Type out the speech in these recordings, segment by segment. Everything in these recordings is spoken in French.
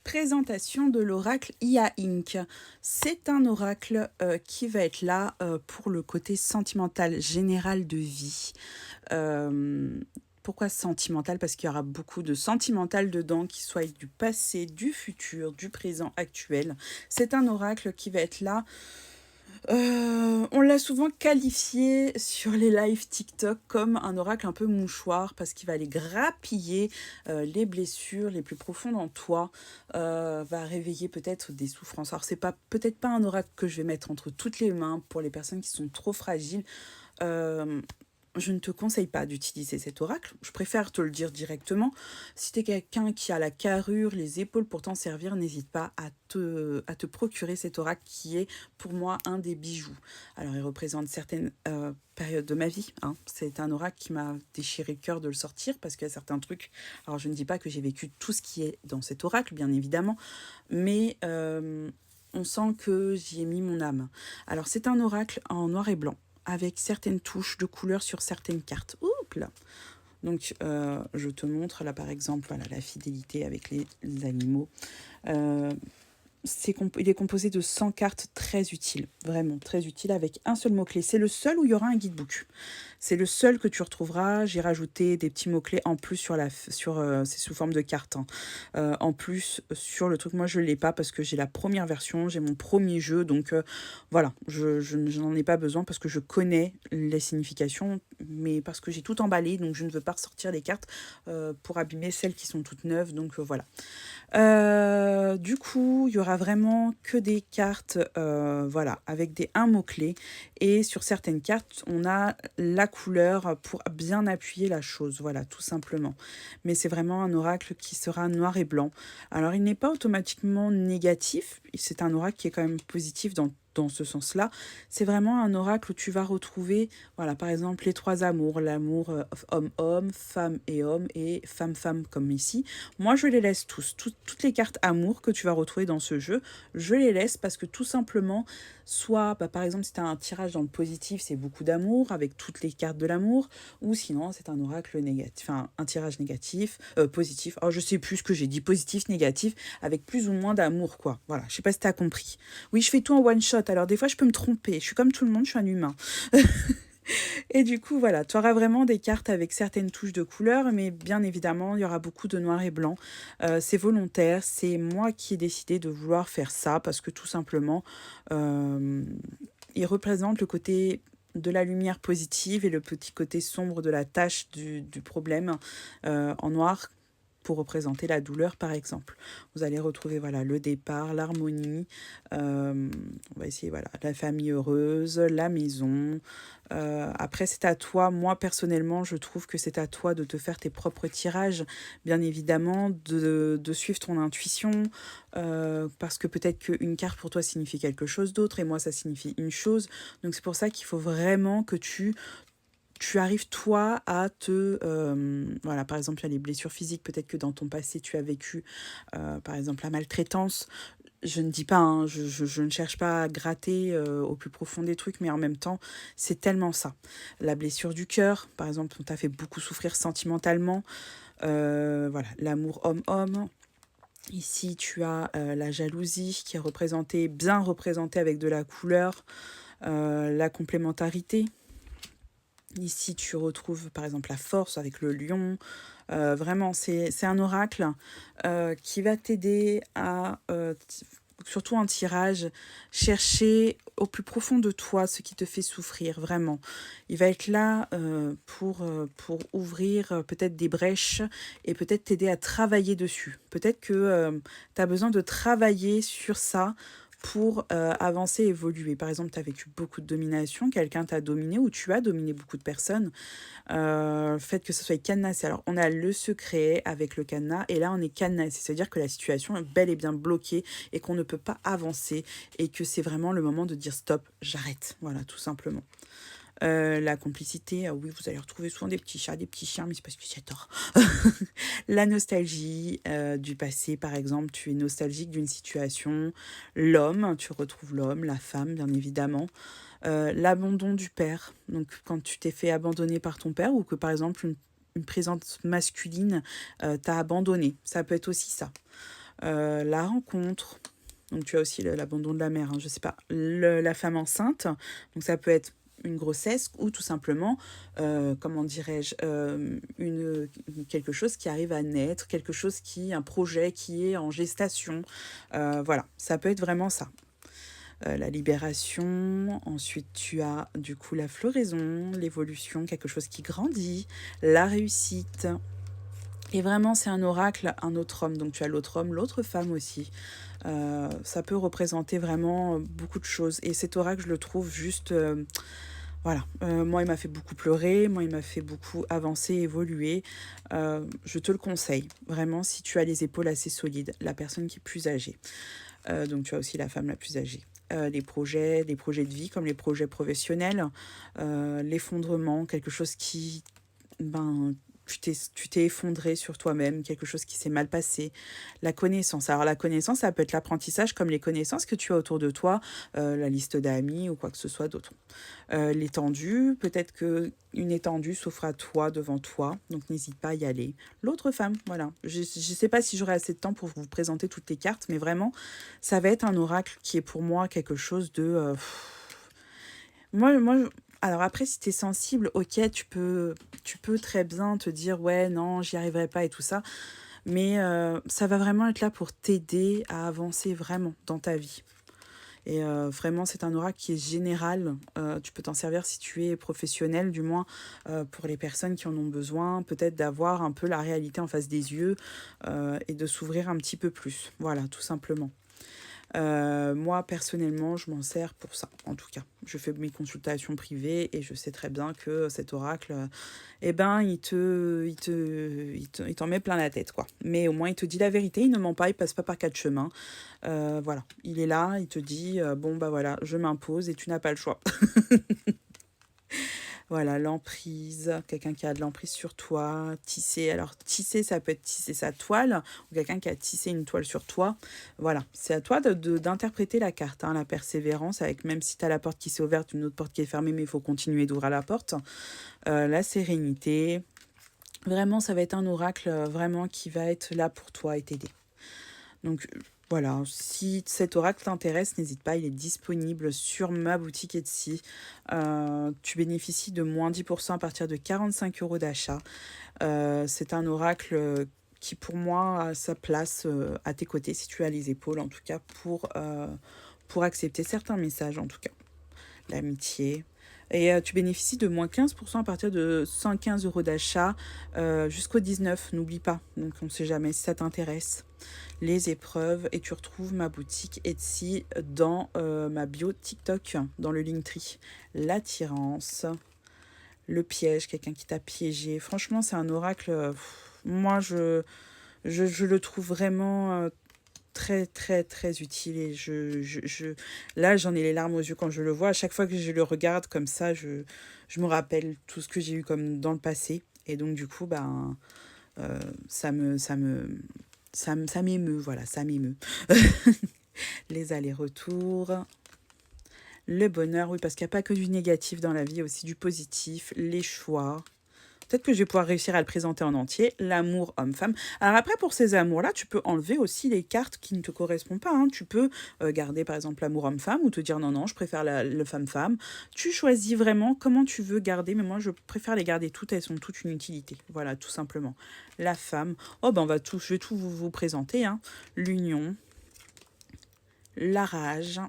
Présentation de l'oracle IA Inc. C'est un oracle qui va être là pour le côté sentimental général de vie. Euh, Pourquoi sentimental? Parce qu'il y aura beaucoup de sentimental dedans, qui soit du passé, du futur, du présent actuel. C'est un oracle qui va être là. On l'a souvent qualifié sur les lives TikTok comme un oracle un peu mouchoir parce qu'il va aller grappiller les blessures les plus profondes en toi, va réveiller peut-être des souffrances. Alors c'est pas peut-être pas un oracle que je vais mettre entre toutes les mains pour les personnes qui sont trop fragiles. Euh, je ne te conseille pas d'utiliser cet oracle. Je préfère te le dire directement. Si tu es quelqu'un qui a la carrure, les épaules pour t'en servir, n'hésite pas à te procurer cet oracle qui est pour moi un des bijoux. Alors, il représente certaines périodes de ma vie, hein. C'est un oracle qui m'a déchiré le cœur de le sortir parce qu'il y a certains trucs. Alors, je ne dis pas que j'ai vécu tout ce qui est dans cet oracle, bien évidemment, mais on sent que j'y ai mis mon âme. Alors, c'est un oracle en noir et blanc avec certaines touches de couleurs sur certaines cartes. Oups là. Donc, je te montre là par exemple voilà, la fidélité avec les animaux. Euh, il est composé de 100 cartes très utiles, vraiment très utiles, avec un seul mot-clé. C'est le seul où il y aura un guidebook. C'est le seul que tu retrouveras. J'ai rajouté des petits mots-clés en plus c'est sous forme de cartes, hein. En plus, sur le truc, moi je ne l'ai pas parce que j'ai la première version, j'ai mon premier jeu. Donc voilà, je n'en ai pas besoin parce que je connais les significations, mais parce que j'ai tout emballé, donc je ne veux pas ressortir les cartes pour abîmer celles qui sont toutes neuves. Donc voilà. Du coup, il y aura vraiment que des cartes, voilà, avec un mot-clé. Et sur certaines cartes, on a la couleur pour bien appuyer la chose, voilà, tout simplement. Mais c'est vraiment un oracle qui sera noir et blanc. Alors, il n'est pas automatiquement négatif. C'est un oracle qui est quand même positif dans ce sens-là. C'est vraiment un oracle où tu vas retrouver, voilà, par exemple, les trois amours, l'amour homme-homme, femme et homme, et femme-femme, comme ici. Moi, je les laisse tous. Toutes les cartes amour que tu vas retrouver dans ce jeu, je les laisse parce que tout simplement, soit, bah, par exemple, si tu as un tirage dans le positif, c'est beaucoup d'amour avec toutes les cartes de l'amour, ou sinon, c'est un oracle négatif, enfin, un tirage négatif, positif. Oh, je sais plus ce que j'ai dit, positif, négatif, avec plus ou moins d'amour, quoi. Voilà, je sais pas si tu as compris. Oui, je fais tout en one shot, alors des fois, je peux me tromper. Je suis comme tout le monde, je suis un humain. Et du coup, voilà, tu auras vraiment des cartes avec certaines touches de couleur, mais bien évidemment, il y aura beaucoup de noir et blanc. C'est volontaire, c'est moi qui ai décidé de vouloir faire ça parce que tout simplement, euh, il représente le côté de la lumière positive et le petit côté sombre de la tâche du problème en noir pour représenter la douleur, par exemple. Vous allez retrouver voilà, le départ, l'harmonie, on va essayer voilà, la famille heureuse, la maison. Après, c'est à toi. Moi, personnellement, je trouve que c'est à toi de te faire tes propres tirages, bien évidemment, de suivre ton intuition, parce que peut-être qu'une carte pour toi signifie quelque chose d'autre, et moi, ça signifie une chose. Donc, c'est pour ça qu'il faut vraiment que tu arrives toi à te... voilà, par exemple, il y a les blessures physiques, peut-être que dans ton passé, tu as vécu, par exemple, la maltraitance. Je ne dis pas, hein, je ne cherche pas à gratter au plus profond des trucs, mais en même temps, c'est tellement ça. La blessure du cœur, par exemple, on t'a fait beaucoup souffrir sentimentalement. Voilà, l'amour homme-homme. Ici, tu as la jalousie qui est bien représentée avec de la couleur, la complémentarité. Ici, tu retrouves par exemple la force avec le lion. Vraiment, c'est un oracle qui va t'aider à, surtout en tirage, chercher au plus profond de toi ce qui te fait souffrir, vraiment. Il va être là pour ouvrir peut-être des brèches et peut-être t'aider à travailler dessus. Peut-être que tu as besoin de travailler sur ça pour avancer, évoluer. Par exemple, tu as vécu beaucoup de domination, quelqu'un t'a dominé ou tu as dominé beaucoup de personnes. Le fait que ce soit cadenassé. Alors, on a le secret avec le cadenas et là, on est cadenassé. C'est-à-dire que la situation est bel et bien bloquée et qu'on ne peut pas avancer et que c'est vraiment le moment de dire stop, j'arrête. Voilà, tout simplement. La complicité, ah oui, vous allez retrouver souvent des petits chats, des petits chiens, mais c'est parce que j'adore. La nostalgie du passé, par exemple, tu es nostalgique d'une situation. L'homme, tu retrouves l'homme, la femme, bien évidemment. L'abandon du père, donc quand tu t'es fait abandonner par ton père ou que par exemple une présence masculine t'a abandonné, ça peut être aussi ça. la rencontre. Donc tu as aussi l'abandon de la mère, hein, je sais pas, la femme enceinte. Donc ça peut être une grossesse ou tout simplement, comment dirais-je, quelque chose qui arrive à naître, un projet qui est en gestation. Voilà, ça peut être vraiment ça. La libération, ensuite tu as du coup la floraison, l'évolution, quelque chose qui grandit, la réussite. Et vraiment, c'est un oracle, un autre homme. Donc tu as l'autre homme, l'autre femme aussi. Ça peut représenter vraiment beaucoup de choses. Et cet oracle, je le trouve juste... voilà, moi, il m'a fait beaucoup pleurer, moi, il m'a fait beaucoup avancer, évoluer. Je te le conseille, vraiment, si tu as les épaules assez solides, la personne qui est plus âgée. Donc tu as aussi la femme la plus âgée. Les projets de vie comme les projets professionnels, l'effondrement, quelque chose qui... Ben, tu t'es effondré sur toi-même, quelque chose qui s'est mal passé. La connaissance. Alors la connaissance, ça peut être l'apprentissage comme les connaissances que tu as autour de toi, la liste d'amis ou quoi que ce soit d'autre. L'étendue, peut-être que une étendue s'offre à toi, devant toi, donc n'hésite pas à y aller. L'autre femme, voilà. Je ne sais pas si j'aurai assez de temps pour vous présenter toutes les cartes, mais vraiment, ça va être un oracle qui est pour moi quelque chose de... Moi, alors après, si tu es sensible, ok, tu peux très bien te dire, ouais, non, j'y arriverai pas et tout ça. Mais ça va vraiment être là pour t'aider à avancer vraiment dans ta vie. Et vraiment, c'est un oracle qui est général. Tu peux t'en servir si tu es professionnel, du moins pour les personnes qui en ont besoin, peut-être d'avoir un peu la réalité en face des yeux et de s'ouvrir un petit peu plus. Voilà, tout simplement. Moi, personnellement, je m'en sers pour ça, en tout cas. Je fais mes consultations privées et je sais très bien que cet oracle, eh ben, il t'en met plein la tête, quoi. Mais au moins, il te dit la vérité, il ne ment pas, il passe pas par quatre chemins. Voilà, il est là, il te dit, bon, bah voilà, je m'impose et tu n'as pas le choix. Voilà, l'emprise, quelqu'un qui a de l'emprise sur toi, tisser. Alors, tisser, ça peut être tisser sa toile, ou quelqu'un qui a tissé une toile sur toi. Voilà, c'est à toi d'interpréter la carte, hein, la persévérance, avec même si tu as la porte qui s'est ouverte, une autre porte qui est fermée, mais il faut continuer d'ouvrir la porte. La sérénité. Vraiment, ça va être un oracle vraiment qui va être là pour toi et t'aider. Donc voilà, si cet oracle t'intéresse, n'hésite pas, il est disponible sur ma boutique Etsy. Tu bénéficies de moins 10% à partir de 45 € d'achat. C'est un oracle qui pour moi a sa place à tes côtés, si tu as les épaules en tout cas, pour accepter certains messages en tout cas. L'amitié. Et tu bénéficies de moins 15% à partir de 115 € d'achat jusqu'au 19, n'oublie pas. Donc on ne sait jamais si ça t'intéresse. Les épreuves, et tu retrouves ma boutique Etsy dans ma bio TikTok, dans le Linktree. L'attirance, le piège, quelqu'un qui t'a piégé. Franchement, c'est un oracle, moi je le trouve vraiment très très très utile et là j'en ai les larmes aux yeux quand je le vois. À chaque fois que je le regarde comme ça, je me rappelle tout ce que j'ai eu comme dans le passé et donc du coup ben ça m'émeut, voilà, ça m'émeut. Les allers-retours, le bonheur, oui, parce qu'il n'y a pas que du négatif dans la vie, il y a aussi du positif, les choix. Peut-être que je vais pouvoir réussir à le présenter en entier. L'amour homme-femme. Alors après, pour ces amours-là, tu peux enlever aussi les cartes qui ne te correspondent pas, hein. Tu peux garder par exemple l'amour homme-femme ou te dire non, non, je préfère le femme-femme. Tu choisis vraiment comment tu veux garder, mais moi je préfère les garder toutes, elles sont toutes une utilité. Voilà, tout simplement. La femme, oh ben je vais tout vous présenter, hein. L'union, la rage,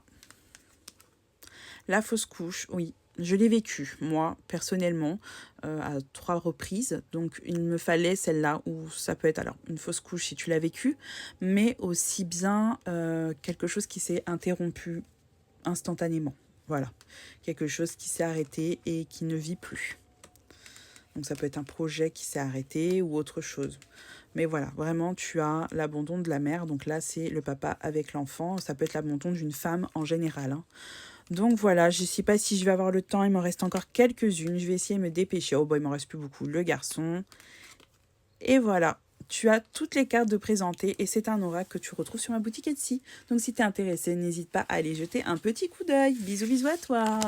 la fausse couche, oui. Je l'ai vécu, moi, personnellement, à 3 reprises. Donc, il me fallait celle-là où ça peut être alors une fausse couche si tu l'as vécu, mais aussi bien quelque chose qui s'est interrompu instantanément. Voilà, quelque chose qui s'est arrêté et qui ne vit plus. Donc, ça peut être un projet qui s'est arrêté ou autre chose. Mais voilà, vraiment, tu as l'abandon de la mère. Donc là, c'est le papa avec l'enfant. Ça peut être l'abandon d'une femme en général, hein. Donc voilà, je ne sais pas si je vais avoir le temps, il m'en reste encore quelques-unes. Je vais essayer de me dépêcher. Oh, bon, il m'en reste plus beaucoup. Le garçon. Et voilà, tu as toutes les cartes de présenter et c'est un oracle que tu retrouves sur ma boutique Etsy. Donc si tu es intéressé, n'hésite pas à aller jeter un petit coup d'œil. Bisous, bisous à toi.